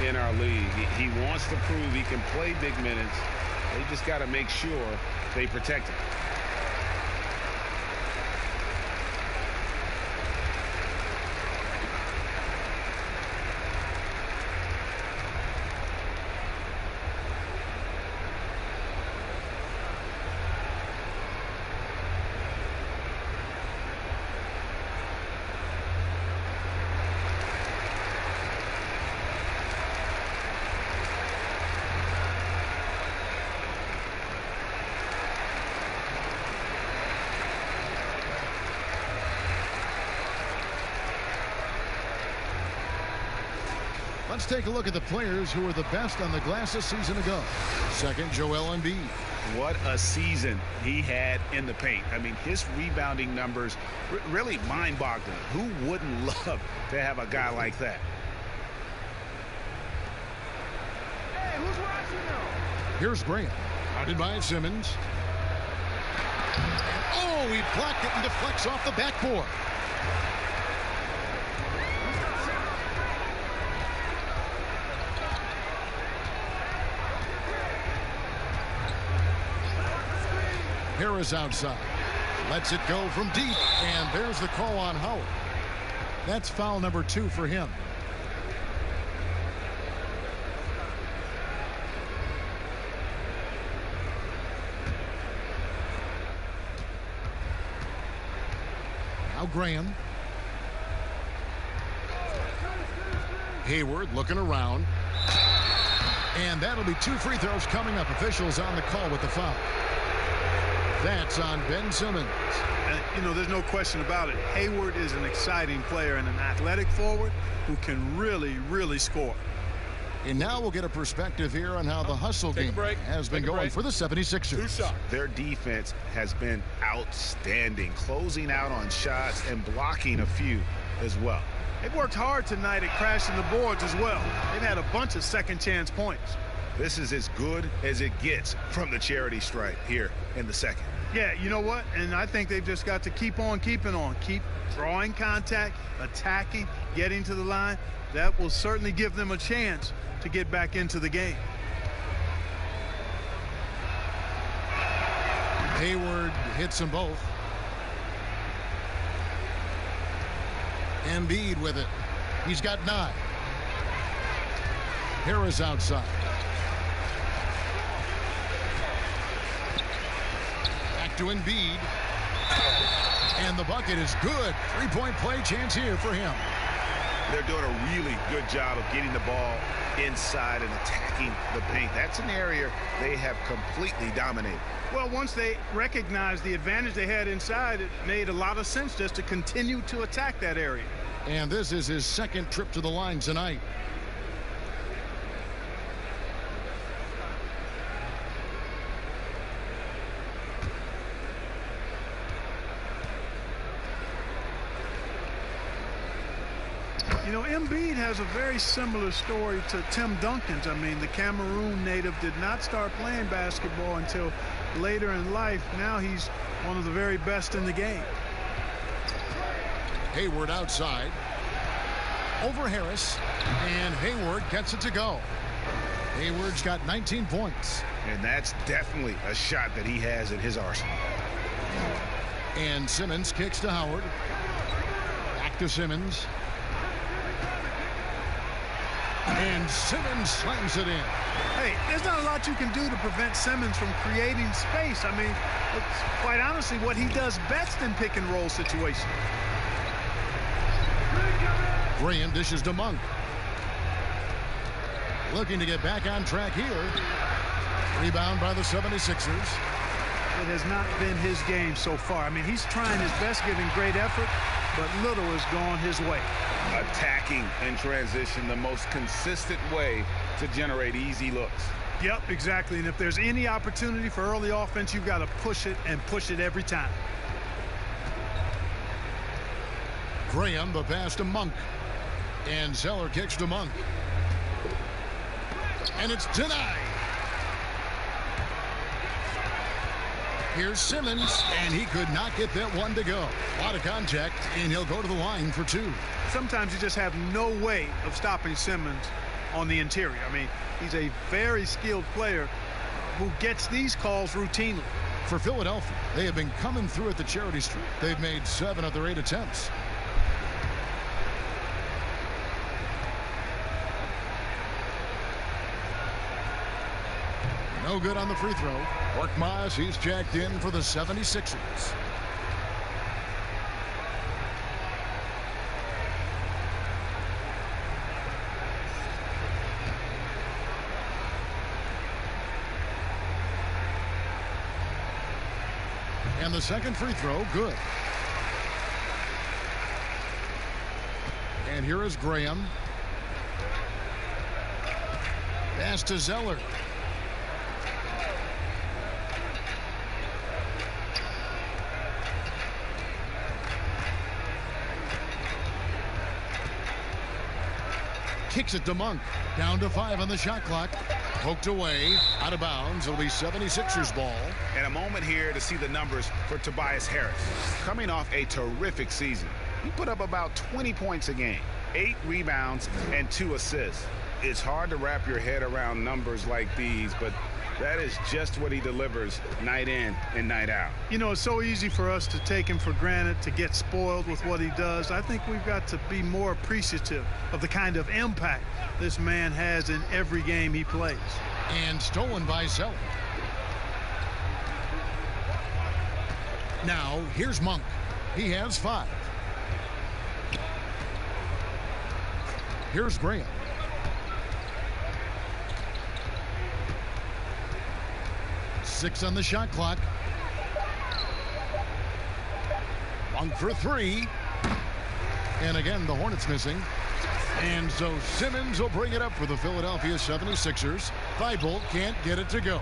in our league. He wants to prove he can play big minutes. They just got to make sure they protect him. Let's take a look at the players who were the best on the glass a season ago. Second, Joel Embiid. What a season he had in the paint. I mean, his rebounding numbers really mind-boggling. Who wouldn't love to have a guy like that? Here's Graham. Guarded by Simmons. Oh, he blocked it and deflects off the backboard. Harris outside. Lets it go from deep. And there's the call on Howard. That's foul number 2 for him. Now Graham. Hayward looking around. And that'll be 2 free throws coming up. Officials on the call with the foul. That's on Ben Simmons. And, you know, there's no question about it. Hayward is an exciting player and an athletic forward who can really, really score. And now we'll get a perspective here on how the hustle game has been going for the 76ers. Their defense has been outstanding, closing out on shots and blocking a few as well. They've worked hard tonight at crashing the boards as well. They've had a bunch of second chance points. This is as good as it gets from the charity stripe here in the second. Yeah, you know what? And I think they've just got to keep on keeping on. Keep drawing contact, attacking, getting to the line. That will certainly give them a chance to get back into the game. Hayward hits them both. Embiid with it. He's got 9. Harris outside. Back to Embiid. And the bucket is good. 3-point play chance here for him. They're doing a really good job of getting the ball inside and attacking the paint. That's an area they have completely dominated. Well, once they recognized the advantage they had inside, it made a lot of sense just to continue to attack that area. And this is his second trip to the line tonight. You know, Embiid has a very similar story to Tim Duncan's. I mean, the Cameroon native did not start playing basketball until later in life. Now he's one of the very best in the game. Hayward outside. Over Harris. And Hayward gets it to go. Hayward's got 19 points. And that's definitely a shot that he has in his arsenal. And Simmons kicks to Howard. Back to Simmons. And Simmons slams it in. Hey, there's not a lot you can do to prevent Simmons from creating space. I mean, it's quite honestly what he does best in pick and roll situations. Graham dishes to Monk. Looking to get back on track here. Rebound by the 76ers. It has not been his game so far. I mean, he's trying his best, giving great effort, but little has gone his way. Attacking in transition, the most consistent way to generate easy looks. Yep, exactly. And if there's any opportunity for early offense, you've got to push it and push it every time. Graham, the pass to Monk. And Zeller kicks to Monk. And it's denied. Here's Simmons, and he could not get that one to go. A lot of contact, and he'll go to the line for 2. Sometimes you just have no way of stopping Simmons on the interior. I mean, he's a very skilled player who gets these calls routinely. For Philadelphia, they have been coming through at the charity stripe. They've made 7 of their 8 attempts. No good on the free throw. Korkmaz, he's jacked in for the 76ers. And the second free throw, good. And here is Graham. Pass to Zeller. Kicks it to Monk. Down to 5 on the shot clock. Poked away, out of bounds. It'll be 76ers ball. And a moment here to see the numbers for Tobias Harris. Coming off a terrific season. He put up about 20 points a game, 8 rebounds, and 2 assists. It's hard to wrap your head around numbers like these, but that is just what he delivers night in and night out. You know, it's so easy for us to take him for granted, to get spoiled with what he does. I think we've got to be more appreciative of the kind of impact this man has in every game he plays. And stolen by Zeller. Now, here's Monk. He has 5. Here's Graham. Six on the shot clock. Monk for 3. And again, the Hornets missing. And so Simmons will bring it up for the Philadelphia 76ers. Thibault can't get it to go.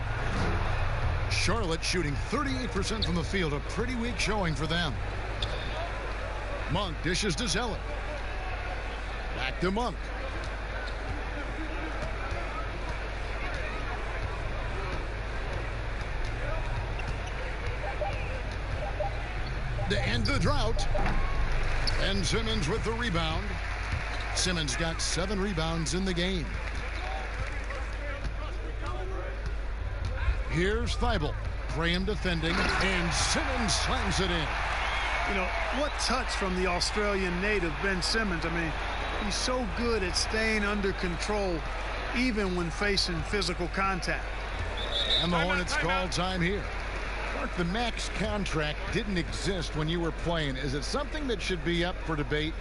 Charlotte shooting 38% from the field. A pretty weak showing for them. Monk dishes to Zeller. Back to Monk. To end the drought. And Simmons with the rebound. Simmons got 7 rebounds in the game. Here's Thibault. Graham defending, and Simmons slams it in. You know, what touch from the Australian native, Ben Simmons. I mean, he's so good at staying under control, even when facing physical contact. And the Hornets call time here. Mark, the max contract didn't exist when you were playing. Is it something that should be up for debate?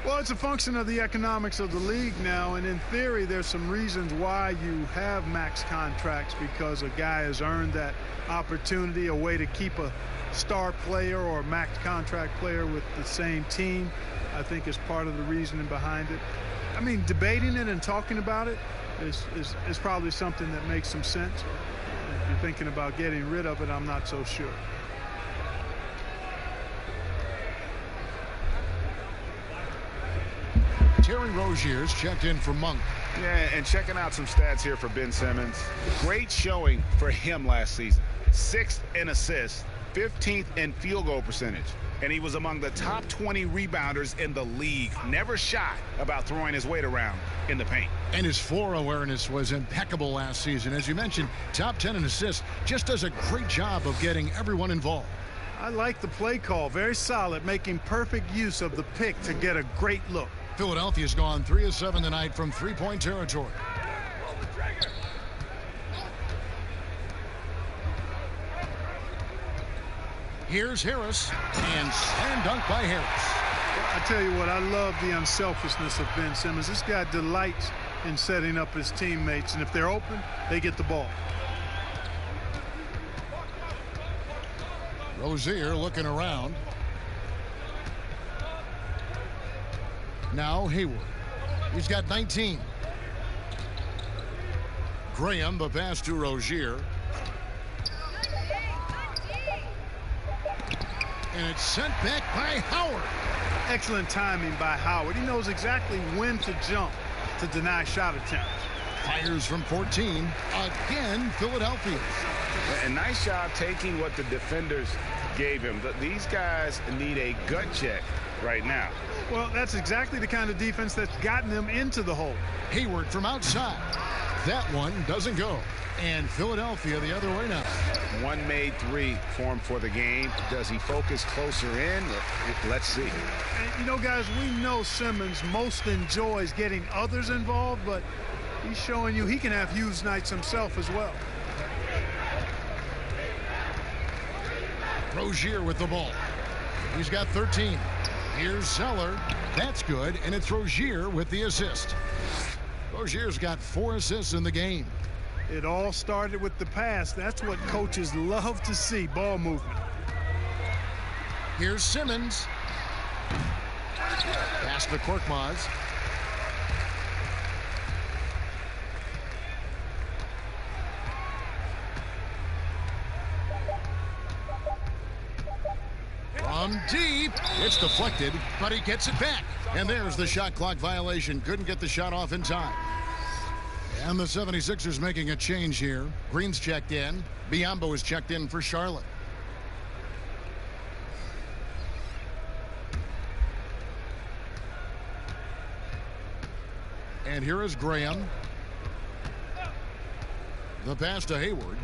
Well, it's a function of the economics of the league now, and in theory, there's some reasons why you have max contracts, because a guy has earned that opportunity, a way to keep a star player or a max contract player with the same team, I think is part of the reasoning behind it. I mean, debating it and talking about it is probably something that makes some sense. If you're thinking about getting rid of it, I'm not so sure. Terry Rozier's checked in for Monk. Yeah, and checking out some stats here for Ben Simmons. Great showing for him last season. 6th in assists, 15th in field goal percentage. And he was among the top 20 rebounders in the league. Never shy about throwing his weight around in the paint. And his floor awareness was impeccable last season. As you mentioned, top 10 in assists. Just does a great job of getting everyone involved. I like the play call. Very solid, making perfect use of the pick to get a great look. Philadelphia's gone 3 of 7 tonight from three-point territory. Here's Harris, and slam dunk by Harris. I tell you what, I love the unselfishness of Ben Simmons. This guy delights in setting up his teammates, and if they're open, they get the ball. Rozier looking around. Now Hayward. He's got 19. Graham, the pass to Rozier. And it's sent back by Howard. Excellent timing by Howard. He knows exactly when to jump to deny shot attempts. Fires from 14. Again, Philadelphia. A nice job taking what the defenders gave him. These guys need a gut check right now. Well, that's exactly the kind of defense that's gotten them into the hole. Hayward from outside. That one doesn't go. And Philadelphia the other way now. One made 3 for him for the game. Does he focus closer in? Let's see. And, you know, guys, we know Simmons most enjoys getting others involved, but he's showing you he can have huge nights himself as well. Rozier with the ball. He's got 13. Here's Zeller. That's good, and it's Rozier with the assist. Rozier's got 4 assists in the game. It all started with the pass. That's what coaches love to see, ball movement. Here's Simmons. Pass to Korkmaz. From deep. It's deflected, but he gets it back. And there's the shot clock violation. Couldn't get the shot off in time. And the 76ers making a change here. Green's checked in. Biyombo is checked in for Charlotte. And here is Graham. The pass to Hayward.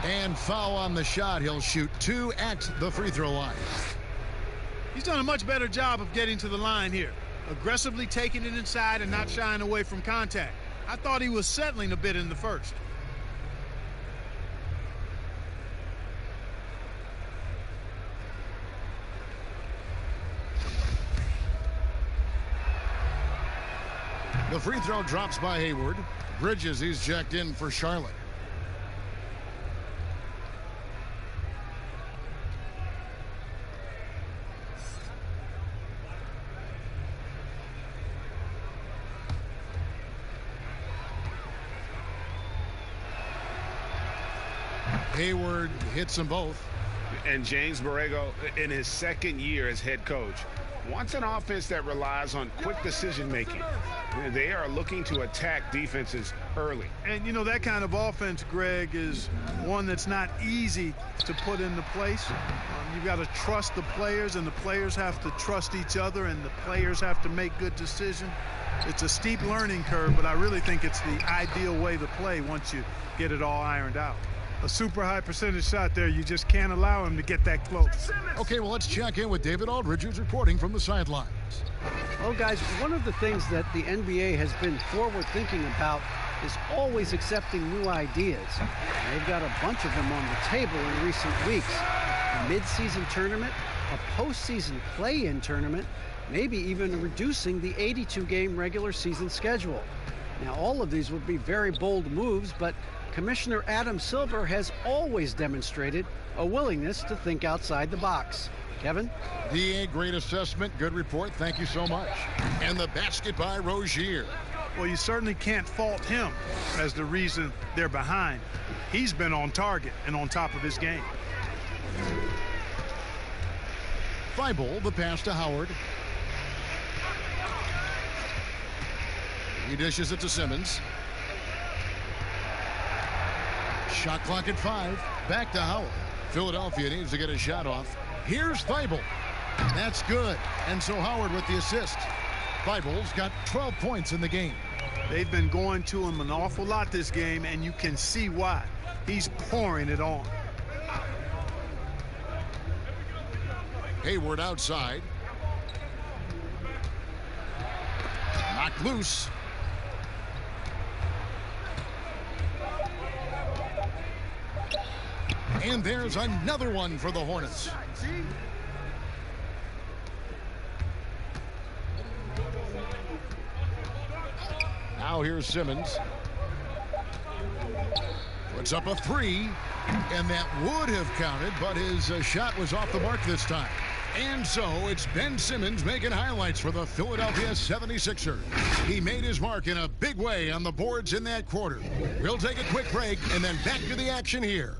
And foul on the shot. He'll shoot 2 at the free throw line. He's done a much better job of getting to the line here. Aggressively taking it inside and not shying away from contact. I thought he was settling a bit in the first. The free throw drops by Hayward. Bridges, he's checked in for Charlotte. Hayward hits them both. And James Borrego, in his second year as head coach, wants an offense that relies on quick decision making. They are looking to attack defenses early. And you know, that kind of offense, Greg, is one that's not easy to put into place. You've got to trust the players, and the players have to trust each other, and the players have to make good decisions. It's a steep learning curve, but I really think it's the ideal way to play once you get it all ironed out. A super high percentage shot there. You just can't allow him to get that close. Okay, well, let's check in with David Aldridge, who's reporting from the sidelines. Well, guys, one of the things that the NBA has been forward thinking about is always accepting new ideas. They've got a bunch of them on the table in recent weeks. A mid-season tournament, a postseason play-in tournament, maybe even reducing the 82-game regular season schedule. Now, all of these would be very bold moves, but Commissioner Adam Silver has always demonstrated a willingness to think outside the box. Kevin? DA, great assessment. Good report. Thank you so much. And the basket by Rozier. Well, you certainly can't fault him as the reason they're behind. He's been on target and on top of his game. Thibault, the pass to Howard. He dishes it to Simmons. Shot clock at 5. Back to Howard. Philadelphia needs to get a shot off. Here's Thibault. That's good. And so Howard with the assist. Thibault's got 12 points in the game. They've been going to him an awful lot this game, and you can see why. He's pouring it on. Hayward outside. Knocked loose. And there's another one for the Hornets. Now here's Simmons. Puts up a 3, and that would have counted, but his shot was off the mark this time. And so it's Ben Simmons making highlights for the Philadelphia 76ers. He made his mark in a big way on the boards in that quarter. We'll take a quick break and then back to the action here.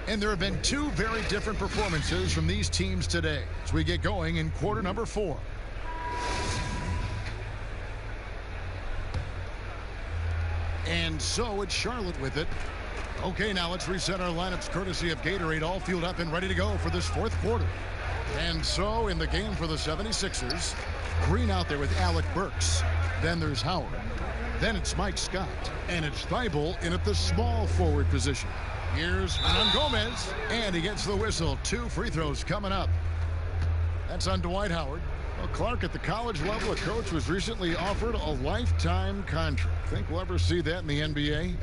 And there have been 2 very different performances from these teams today as we get going in quarter number 4. And so it's Charlotte with it. Okay, now let's reset our lineups courtesy of Gatorade, all fueled up and ready to go for this 4th quarter. And so in the game for the 76ers, Green out there with Alec Burks. Then there's Howard. Then it's Mike Scott. And it's Thibault in at the small forward position. Here's Hernan Gomez, and he gets the whistle. 2 free throws coming up. That's on Dwight Howard. Well, Clark, at the college level, a coach was recently offered a lifetime contract. Think we'll ever see that in the NBA?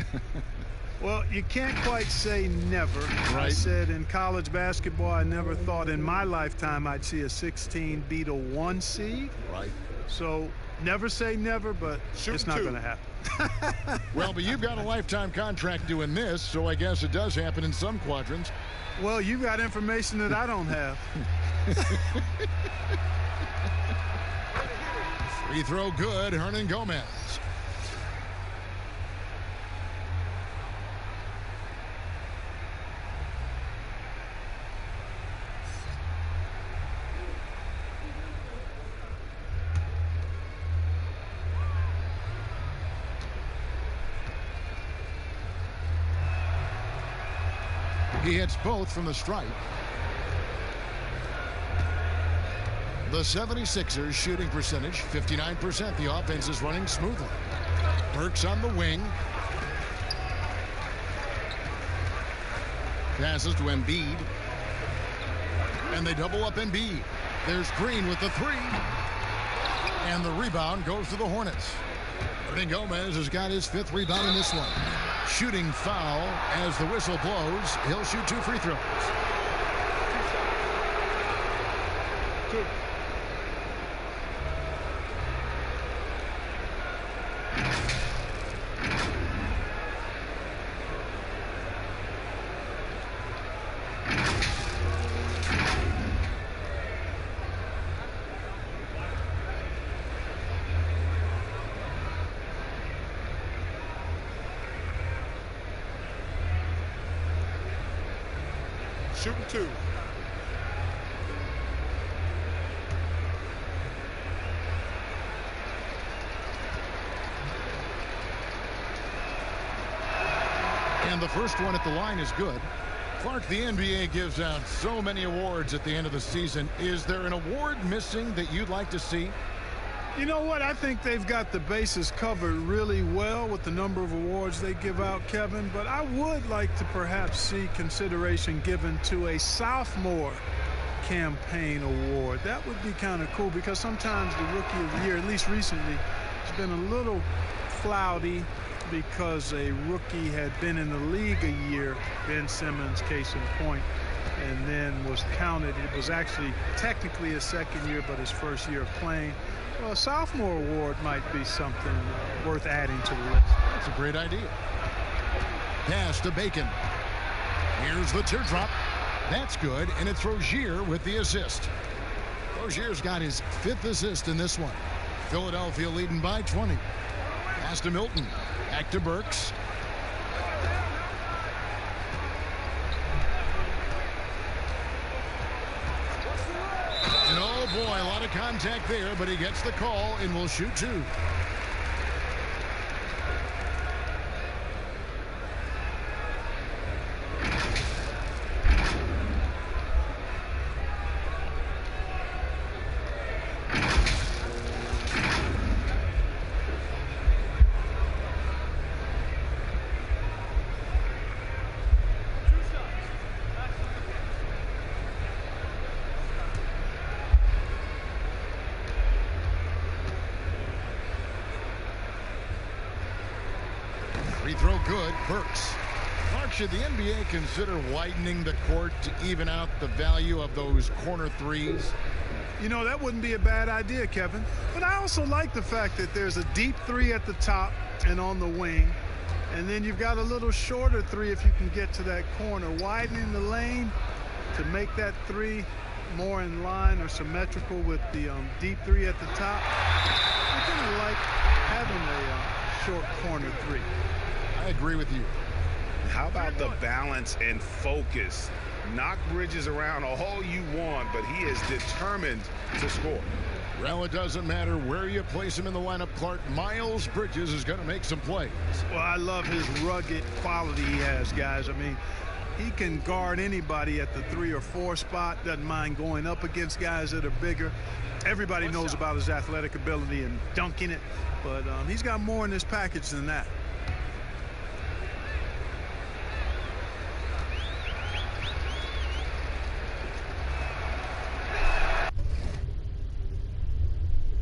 Well, you can't quite say never. Right. I said in college basketball, I never thought in my lifetime I'd see a 16 beat a 1 seed. Right. So never say never, but it's not going to happen. Well, but you've got a lifetime contract doing this, so I guess it does happen in some quadrants. Well, you got information that I don't have. Free throw good, Hernan Gomez. He hits both from the stripe. The 76ers shooting percentage, 59%. The offense is running smoothly. Burks on the wing. Passes to Embiid. And they double up Embiid. There's Green with the three. And the rebound goes to the Hornets. Hernan Gomez has got his 5th rebound in this one. Shooting foul as the whistle blows. He'll shoot 2 free throws. Shooting 2. And the first one at the line is good. Clark, the NBA gives out so many awards at the end of the season. Is there an award missing that you'd like to see? You know what? I think they've got the bases covered really well with the number of awards they give out, Kevin. But I would like to perhaps see consideration given to a sophomore campaign award. That would be kind of cool because sometimes the rookie of the year, at least recently, has been a little cloudy because a rookie had been in the league a year, Ben Simmons, case in point, and then was counted. It was actually technically his second year, but his first year of playing. Well, a sophomore award might be something worth adding to the list. That's a great idea. Pass to Bacon. Here's the teardrop. That's good, and it's Rozier with the assist. Rozier's got his 5th assist in this one. Philadelphia leading by 20. Pass to Milton. Back to Burks. And oh boy, a lot of contact there, but he gets the call and will shoot 2. Free throw good. Burks. Clark, should the NBA consider widening the court to even out the value of those corner threes? You know, that wouldn't be a bad idea, Kevin. But I also like the fact that there's a deep three at the top and on the wing. And then you've got a little shorter three if you can get to that corner. Widening the lane to make that three more in line or symmetrical with the deep three at the top. I kind of like having a short corner three. I agree with you. How about the balance and focus? Knock Bridges around all you want, but he is determined to score. Well, it doesn't matter where you place him in the lineup, Clark. Miles Bridges is going to make some plays. Well, I love his rugged quality he has, guys. I mean, he can guard anybody at the 3 or 4 spot. Doesn't mind going up against guys that are bigger. Everybody knows about his athletic ability and dunking it, but he's got more in his package than that.